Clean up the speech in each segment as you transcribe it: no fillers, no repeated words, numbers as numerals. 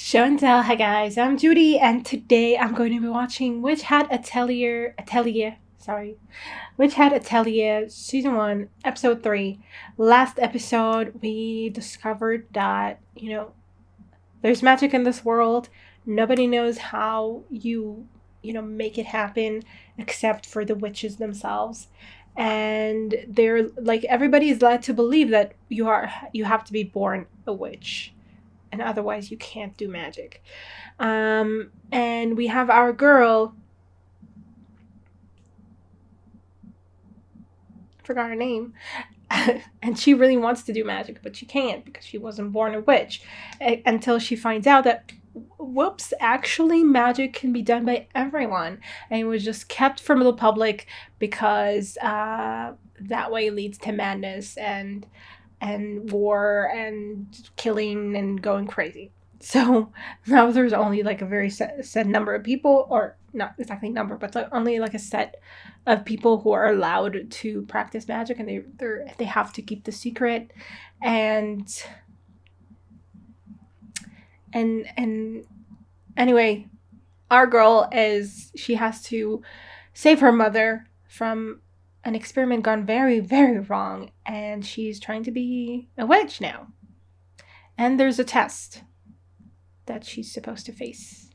Show and tell. Hi guys, I'm Judy, and today I'm going to be watching Witch Hat Atelier, Witch Hat Atelier Season 1, Episode 3. Last episode, we discovered that, there's magic in this world. Nobody knows how you make it happen except for the witches themselves. And they're like, everybody's led to believe that you have to be born a witch, and otherwise you can't do magic. And we have our girl, I forgot her name, and she really wants to do magic, but she can't because she wasn't born a witch, until she finds out that, whoops, actually magic can be done by everyone, and it was just kept from the public because that way leads to madness and war and killing and going crazy. So now there's only like a very set number of people, or not exactly number, but only like a set of people who are allowed to practice magic, and they have to keep the secret. And anyway, our girl she has to save her mother from an experiment gone very, very wrong, and she's trying to be a witch now. And there's a test that she's supposed to face.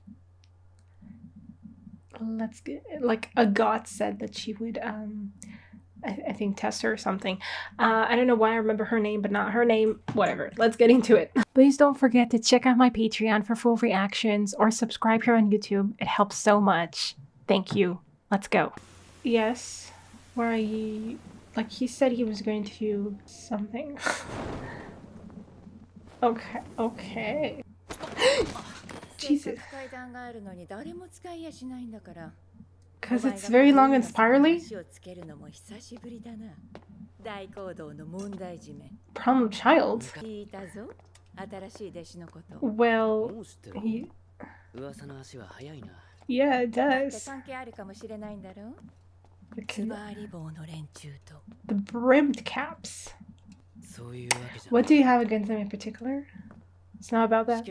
Let's get, like, Agott said that she would, I think, test her or something. I don't know why I remember her name, but not her name. Whatever. Let's get into it. Please don't forget to check out my Patreon for full reactions, or subscribe here on YouTube. It helps so much. Thank you. Let's go. Yes. Where he said he was going to do something. Okay. Jesus. Because it's very long and spirally? Problem child? Well, yeah, it does. The brimmed caps. What do you have against them in particular? It's not about that.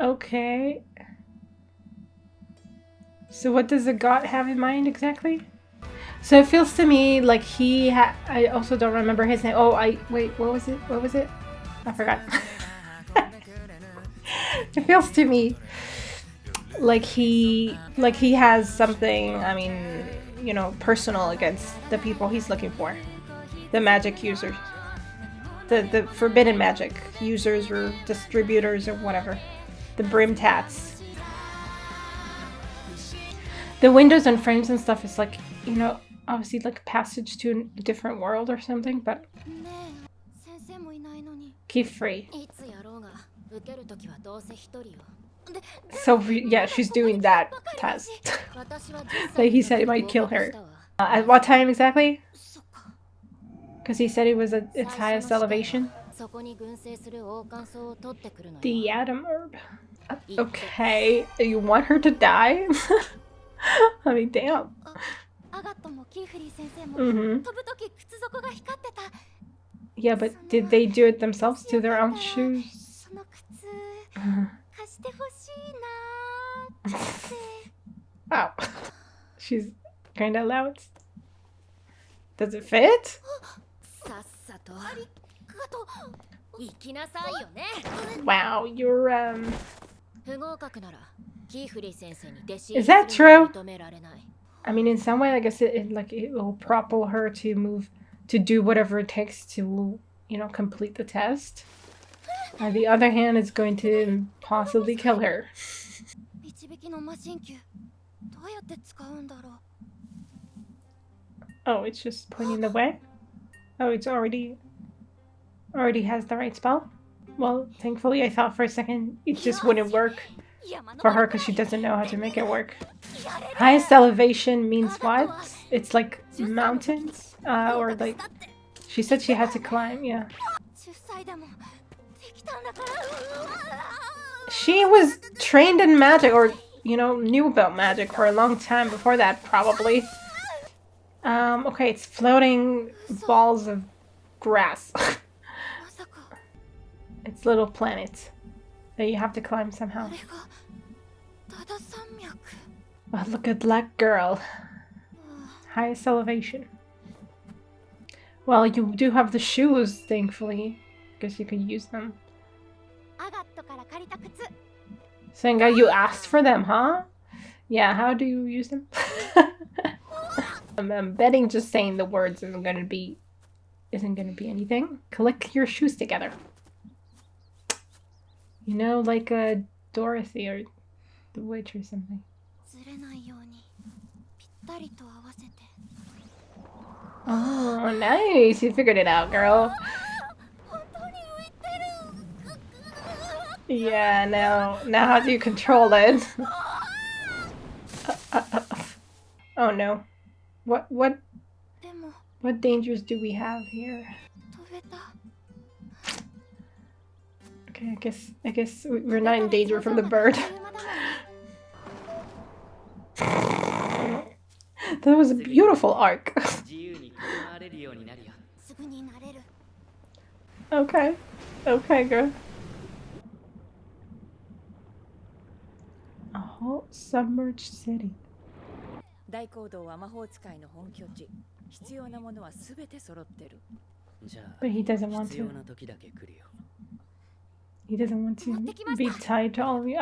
Okay. So what does the god have in mind exactly? So it feels to me like I also don't remember his name. Wait, what was it? I forgot. It feels to me like he has something, personal against the people he's looking for. The magic users. The forbidden magic users or distributors or whatever. The brimmed hats. The windows and frames and stuff is like, obviously like a passage to a different world or something, but qifrey. So yeah, she's doing that test. Like he said it might kill her. At what time exactly? Because he said it was at its highest elevation. The Atom Herb. Okay, you want her to die? I mean, damn. Yeah, but did they do it themselves to their own shoes? Wow. She's kinda loud. Does it fit? Wow, you're Is that true? I mean, in some way, I guess it will propel her to do whatever it takes to, complete the test. On the other hand, it's going to possibly kill her. Oh, it's just pointing the way? Oh, it's already has the right spell? Well, thankfully, I thought for a second it just wouldn't work for her because she doesn't know how to make it work. Highest elevation means what? It's like mountains? Or like, she said she had to climb, yeah. She was trained in magic, or, knew about magic for a long time before that, probably. Okay, it's floating balls of grass. It's little planets that you have to climb somehow. Oh, look at that girl. Highest elevation. Well, you do have the shoes, thankfully. Guess you could use them. Senga, you asked for them, huh? Yeah, how do you use them? I'm betting just saying the words isn't gonna be anything. Click your shoes together. You know, like a Dorothy or the witch or something. Oh, nice! You figured it out, girl. Yeah, now how do you control it? Oh no. What dangers do we have here? Okay, I guess we're not in danger from the bird. That was a beautiful arc. Okay. Okay, girl. A whole submerged city. But he doesn't want to. He doesn't want to be tied to all of you.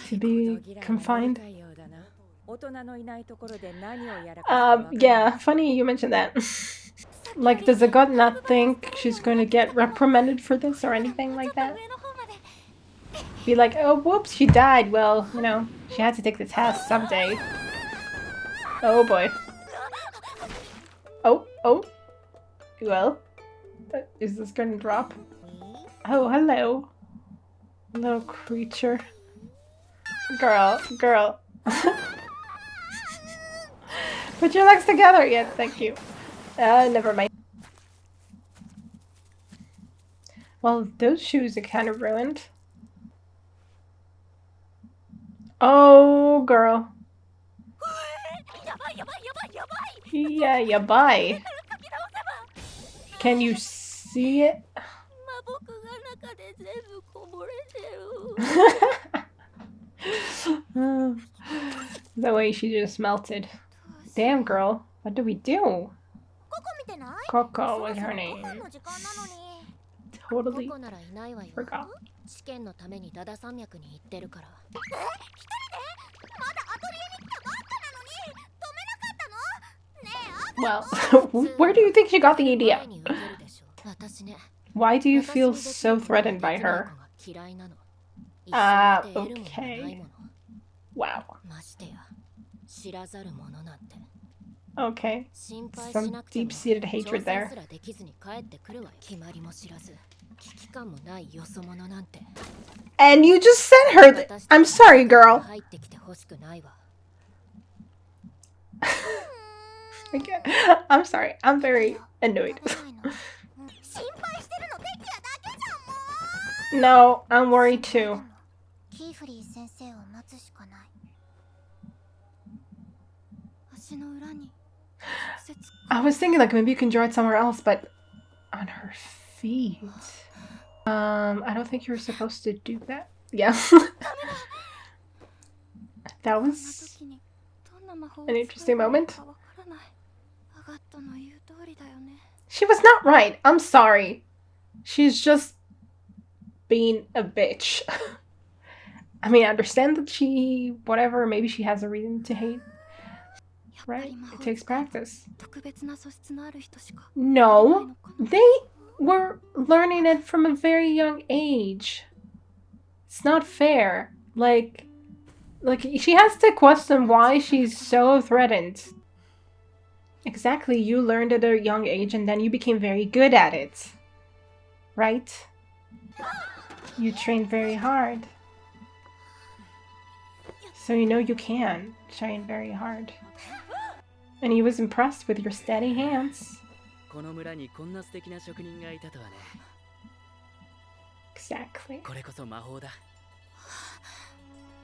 To be confined. Yeah, funny you mentioned that. Like, does agott not think she's going to get reprimanded for this or anything like that? Be like, oh, whoops, she died. Well, you know, she had to take the test someday. Oh boy. Oh. Well, is this going to drop? Oh, hello. Hello, creature. Girl. Put your legs together. Yes, thank you. Never mind. Well, those shoes are kind of ruined. Oh, girl. Yeah, yabai. Can you see it? The way she just melted. Damn, girl. What do we do? Coco was her name. Totally forgot. Well, where do you think she got the idea? Why do you feel so threatened by her? Okay. Wow. Okay. Some deep-seated hatred there. And you just sent her I'm sorry, girl. I'm sorry. I'm very annoyed. No, I'm worried too. I was thinking like maybe you can draw it somewhere else, but on her feet. I don't think you were supposed to do that. Yeah. That was an interesting moment. She was not right. I'm sorry. She's just being a bitch. I mean, I understand that whatever, maybe she has a reason to hate. Right? It takes practice. No, they were learning it from a very young age. It's not fair. Like she has to question why she's so threatened. Exactly, you learned at a young age and then you became very good at it. Right? You trained very hard. So you know you can train very hard. And he was impressed with your steady hands. Exactly.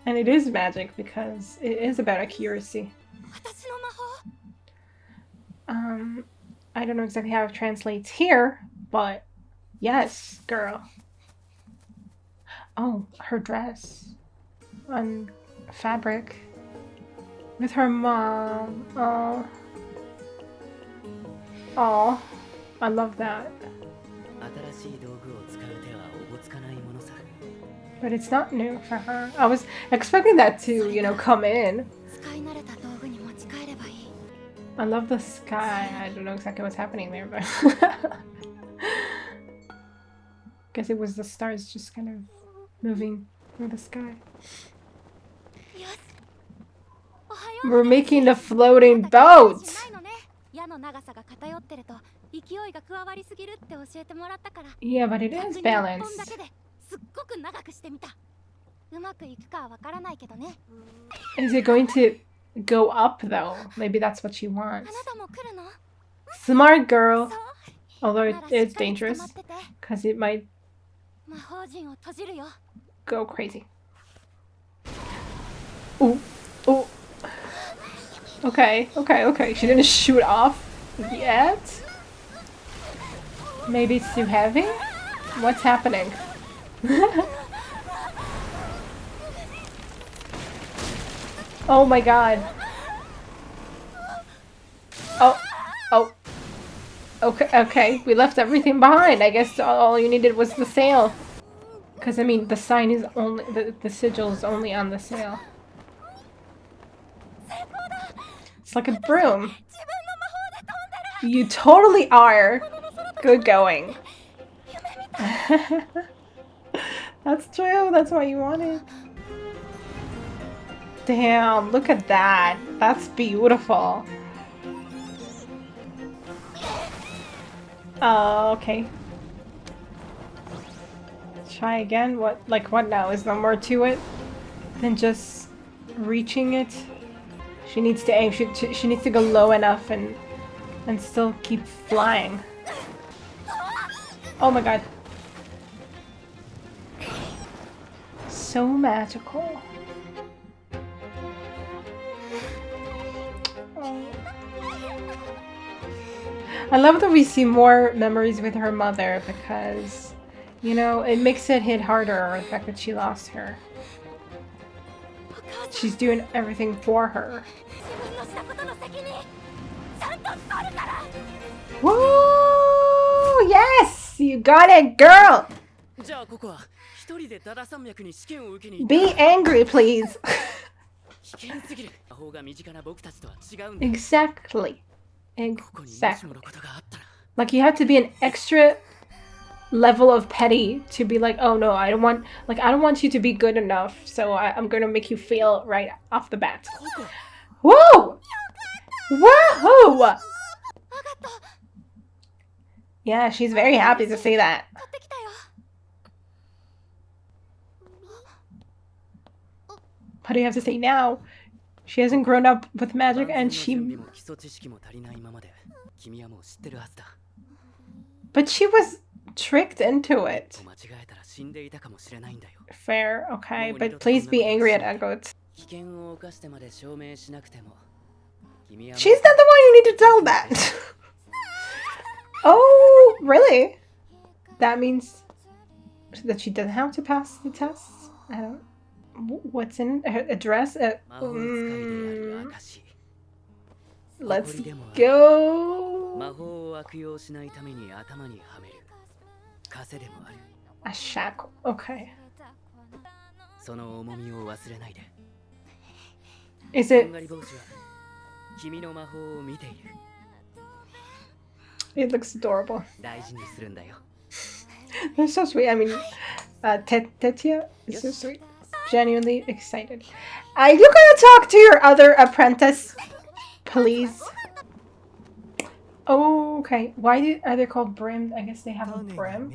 And it is magic because it is about accuracy. I don't know exactly how it translates here, but yes, girl. Oh, her dress on fabric with her mom. Oh, oh, I love that. But it's not new for her. I was expecting that to, you know, come in. I love the sky. I don't know exactly what's happening there, but guess it was the stars just kind of moving through the sky. We're making a floating boat! Yeah, but it is balanced. Is it going to go up though? Maybe that's what she wants. Smart girl! Although it is dangerous, because it might go crazy. Ooh, ooh. Okay. She didn't shoot off yet? Maybe it's too heavy? What's happening? Oh my god. Oh. Okay, we left everything behind. I guess all you needed was the sail. Because, I mean, the sign is only, the sigil is only on the sail. It's like a broom. You totally are. Good going. That's true. That's what you wanted. Damn, look at that. That's beautiful. Oh, okay. Try again. What now? Is there more to it than just reaching it? She needs to aim. She needs to go low enough and still keep flying. Oh my god. So magical. Oh. I love that we see more memories with her mother because, you know, it makes it hit harder, the fact that she lost her. She's doing everything for her. Woo! Yes! You got it, girl! Be angry, please. Exactly. Like, you have to be an extra level of petty to be like, oh no, I don't want you to be good enough, so I'm gonna make you fail right off the bat. Whoa! Whoa! Yeah, she's very happy to see that. What do you have to say now? She hasn't grown up with magic and but she was tricked into it. Fair, okay, but please be angry at Agott. She's not the one you need to tell that. Oh, really? That means that she doesn't have to pass the test? I don't... What's in her address? Let's go. A shackle. Okay. Is it? It looks adorable. They're so sweet. I mean, Tetia is so sweet. Genuinely excited. Are you gonna talk to your other apprentice, please? Oh, okay. Why are they called brim? I guess they have a brim.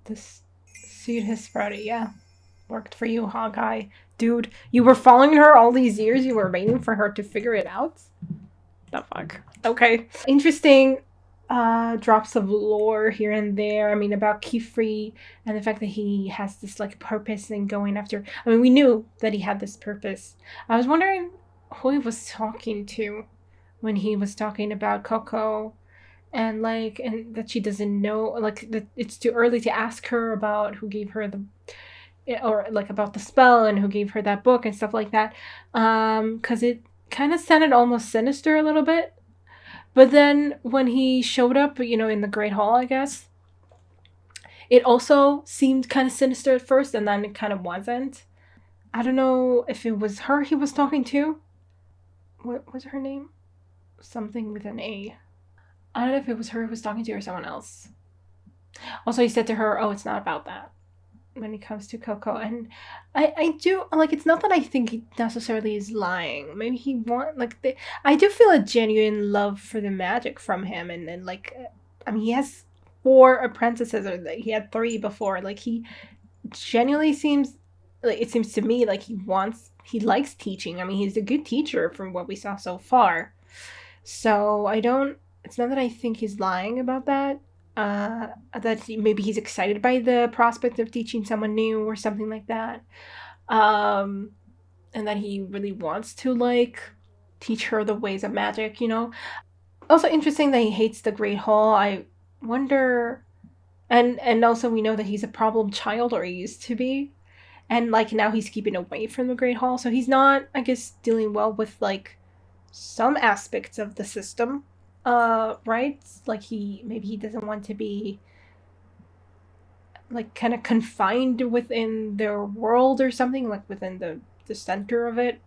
This suit has sprouted. Yeah, worked for you, Hawkeye. Dude, you were following her all these years. You were waiting for her to figure it out. The fuck. Okay. Interesting. Drops of lore here and there. I mean, about qifrey and the fact that he has this like purpose in going after. I mean, we knew that he had this purpose. I was wondering who he was talking to when he was talking about Coco, and that she doesn't know, like, that it's too early to ask her about who gave her the, or like about the spell and who gave her that book and stuff like that, because it kind of sounded almost sinister a little bit. But then when he showed up, in the Great Hall, I guess, it also seemed kind of sinister at first, and then it kind of wasn't. I don't know if it was her he was talking to. What was her name? Something with an A. I don't know if it was her he was talking to or someone else. Also, he said to her, "Oh, it's not about that," when it comes to Coco. And I do, like, it's not that I think he necessarily is lying. Maybe he I do feel a genuine love for the magic from him, and like, I mean, he has 4 apprentices, or like, he had 3 before. Like, he genuinely seems, like, it seems to me like he likes teaching. I mean, he's a good teacher from what we saw so far. So it's not that I think he's lying about that. That maybe he's excited by the prospect of teaching someone new or something like that. And that he really wants to, like, teach her the ways of magic, Also interesting that he hates the Great Hall. I wonder, and also we know that he's a problem child, or he used to be. And, like, now he's keeping away from the Great Hall. So he's not, I guess, dealing well with, like, some aspects of the system. Right? Like, maybe he doesn't want to be, like, kind of confined within their world or something, like within the center of it.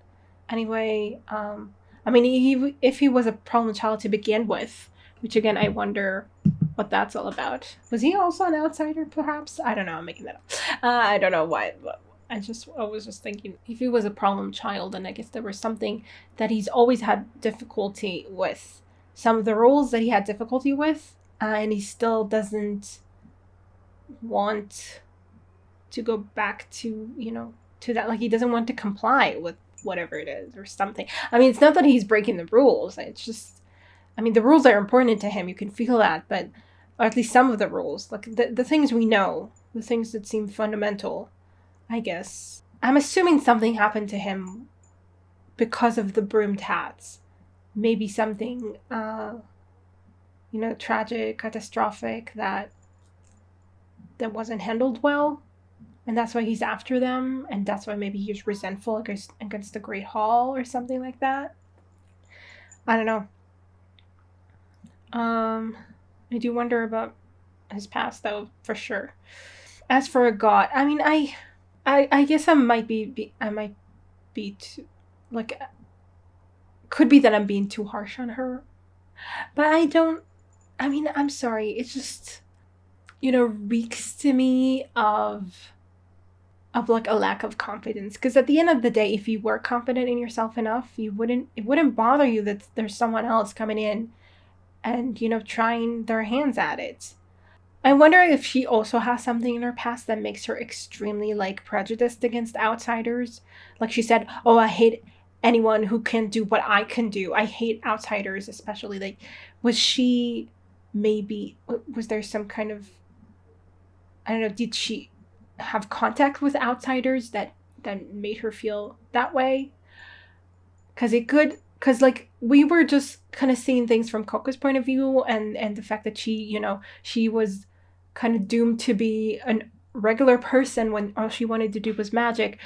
Anyway, I mean, if he was a problem child to begin with, which again, I wonder what that's all about. Was he also an outsider, perhaps? I don't know, I'm making that up. I don't know why, but I was just thinking, if he was a problem child, and I guess there was something that he's always had difficulty with. Some of the rules that he had difficulty with, and he still doesn't want to go back to, to that. Like, he doesn't want to comply with whatever it is or something. I mean, it's not that he's breaking the rules. It's just, I mean, the rules are important to him. You can feel that, but, or at least some of the rules, like the things we know, the things that seem fundamental, I guess. I'm assuming something happened to him because of the broomed hats. Maybe something, tragic, catastrophic, that wasn't handled well, and that's why he's after them, and that's why maybe he's resentful against the Great Hall or something like that. I don't know. I do wonder about his past, though, for sure. As for agott, I mean, I guess I might be too, like, could be that I'm being too harsh on her, but I'm sorry, it just, reeks to me of like a lack of confidence, because at the end of the day, if you were confident in yourself enough, it wouldn't bother you that there's someone else coming in and, trying their hands at it. I wonder if she also has something in her past that makes her extremely, like, prejudiced against outsiders. Like she said, "Oh, I hate anyone who can do what I can do. I hate outsiders, especially." Like, was there some kind of, I don't know, did she have contact with outsiders that made her feel that way? Because, like, we were just kind of seeing things from Coco's point of view, and the fact that she was kind of doomed to be a regular person when all she wanted to do was magic.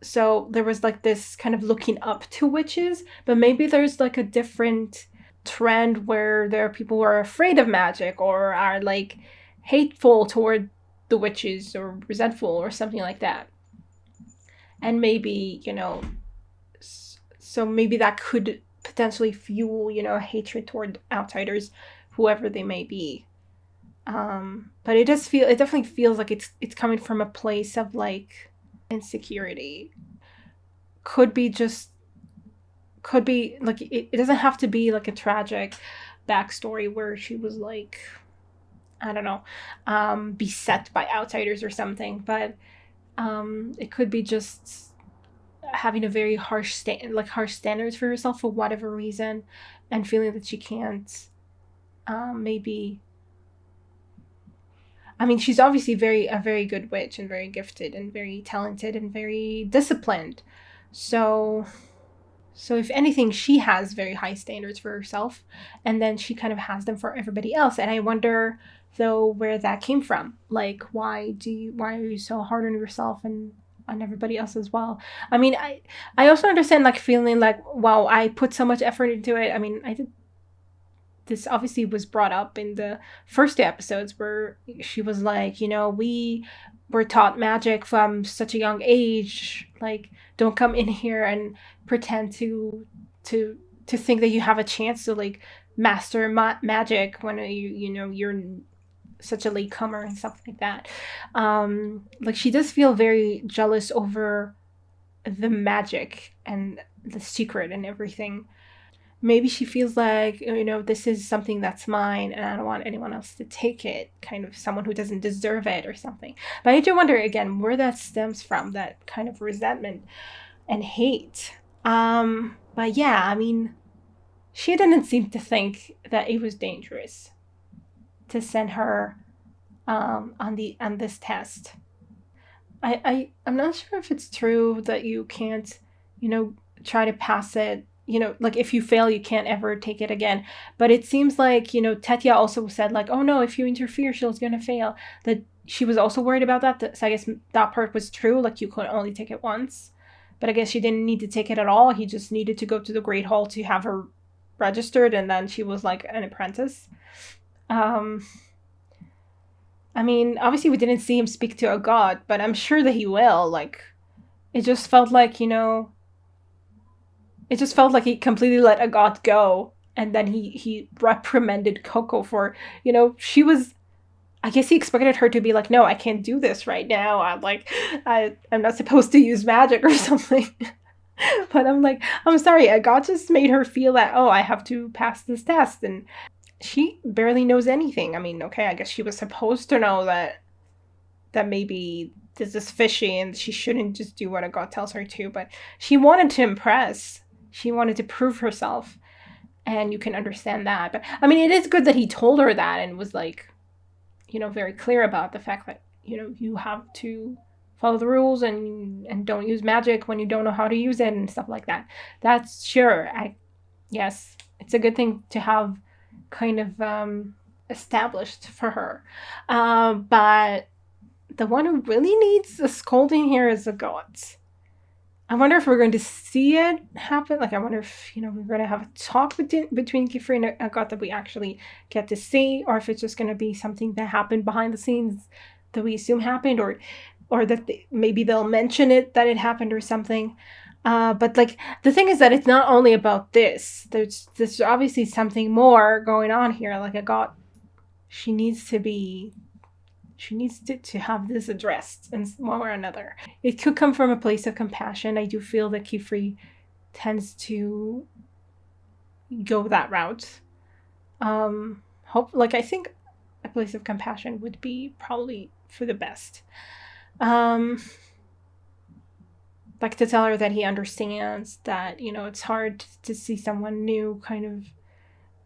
So there was, like, this kind of looking up to witches, but maybe there's, like, a different trend where there are people who are afraid of magic, or are, like, hateful toward the witches, or resentful, or something like that. And maybe, so maybe that could potentially fuel, hatred toward outsiders, whoever they may be. But it definitely feels like it's coming from a place of, like, insecurity. Could be like, it doesn't have to be like a tragic backstory where she was, like, I don't know, beset by outsiders or something, but it could be just having a very harsh standards for herself for whatever reason, and feeling that she can't, maybe. I mean, she's obviously a very good witch, and very gifted, and very talented, and very disciplined. So So if anything, she has very high standards for herself, and then she kind of has them for everybody else. And I wonder though where that came from. Like, why are you so hard on yourself and on everybody else as well? I mean, I also understand like feeling like, wow, I put so much effort into it. I mean, I did. This obviously was brought up in the first two episodes where she was like, we were taught magic from such a young age. Like, don't come in here and pretend to think that you have a chance to like master magic when you're such a late comer and stuff like that. Like, she does feel very jealous over the magic and the secret and everything. Maybe she feels like, this is something that's mine and I don't want anyone else to take it, kind of someone who doesn't deserve it or something. But I do wonder again where that stems from, that kind of resentment and hate. But yeah, I mean, she didn't seem to think that it was dangerous to send her on this test. I'm not sure if it's true that you can't, try to pass it. Like if you fail, you can't ever take it again. But it seems like, Tetia also said like, oh no, if you interfere, she's going to fail. That she was also worried about that. So I guess that part was true. Like you could only take it once. But I guess she didn't need to take it at all. He just needed to go to the Great Hall to have her registered. And then she was like an apprentice. I mean, obviously we didn't see him speak to agott, but I'm sure that he will. Like, it just felt like, it just felt like he completely let agott go. And then he reprimanded Coco for, she was, I guess he expected her to be like, no, I can't do this right now. I'm not supposed to use magic or something. But I'm like, I'm sorry, agott just made her feel that, oh, I have to pass this test. And she barely knows anything. I mean, okay, I guess she was supposed to know that maybe this is fishy and she shouldn't just do what agott tells her to. But she wanted to impress. She wanted to prove herself, and you can understand that. But I mean, it is good that he told her that and was like, very clear about the fact that, you have to follow the rules and don't use magic when you don't know how to use it and stuff like that. That's sure. Yes, it's a good thing to have kind of established for her. But the one who really needs a scolding here is agott. I wonder if we're going to see it happen. Like, I wonder if, we're going to have a talk between qifrey and agott that we actually get to see, or if it's just going to be something that happened behind the scenes that we assume happened, or that maybe they'll mention it, that it happened or something. But, like, the thing is that it's not only about this. There's obviously something more going on here. Like, agott, she needs to have this addressed in one way or another. It could come from a place of compassion. I do feel that qifrey tends to go that route. I think a place of compassion would be probably for the best. Like to tell her that he understands that, it's hard to see someone new kind of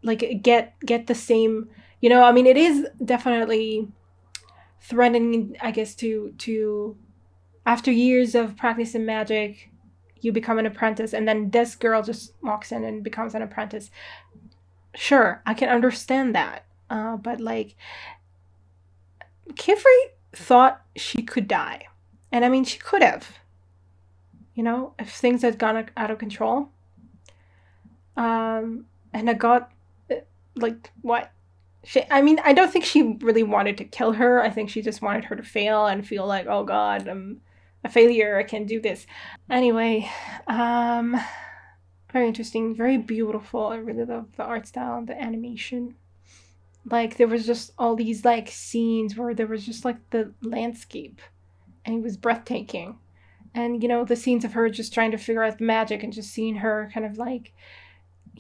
like get the same, I mean, it is definitely threatening, I guess, to after years of practicing magic, you become an apprentice, and then this girl just walks in and becomes an apprentice. Sure, I can understand that. But like, qifrey thought she could die. And I mean, she could have. If things had gone out of control. And agott, like, what? I don't think she really wanted to kill her. I think she just wanted her to fail and feel like, oh God, I'm a failure. I can't do this. Anyway, very interesting, very beautiful. I really love the art style and the animation. Like, there was just all these, like, scenes where there was just, like, the landscape. And it was breathtaking. And, the scenes of her just trying to figure out the magic and just seeing her kind of, like,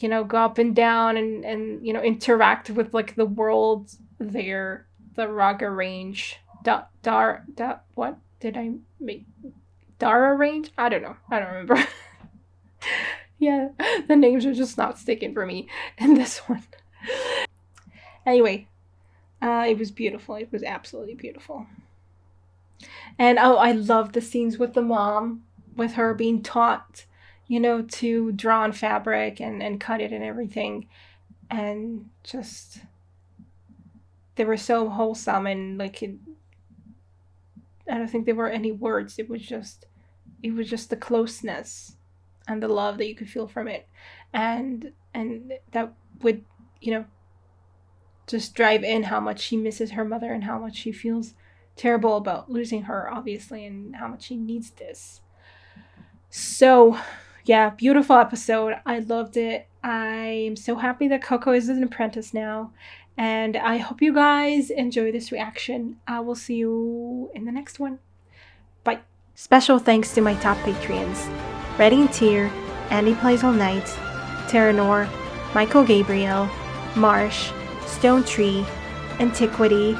go up and down and interact with, like, the world there, the Raga range. What did I make? Dara range? I don't know. I don't remember. Yeah, the names are just not sticking for me in this one. Anyway, it was beautiful. It was absolutely beautiful. And I love the scenes with the mom, with her being taught, you know, to draw on fabric and cut it and everything. And just, they were so wholesome, and like I don't think there were any words. It was just the closeness and the love that you could feel from it. And that would, you know, just drive in how much she misses her mother and how much she feels terrible about losing her, obviously, and how much she needs this. So, yeah, beautiful episode. I loved it. I'm so happy that Coco is an apprentice now. And I hope you guys enjoy this reaction. I will see you in the next one. Bye. Special thanks to my top Patreons: Redding Tier, Andy Plays All Night, Terranor, Michael Gabriel, Marsh, Stone Tree, Antiquity,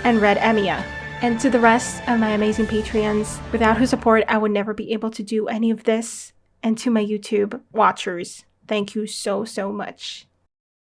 and Red Emia. And to the rest of my amazing Patreons, without whose support I would never be able to do any of this. And to my YouTube watchers, thank you so, so much.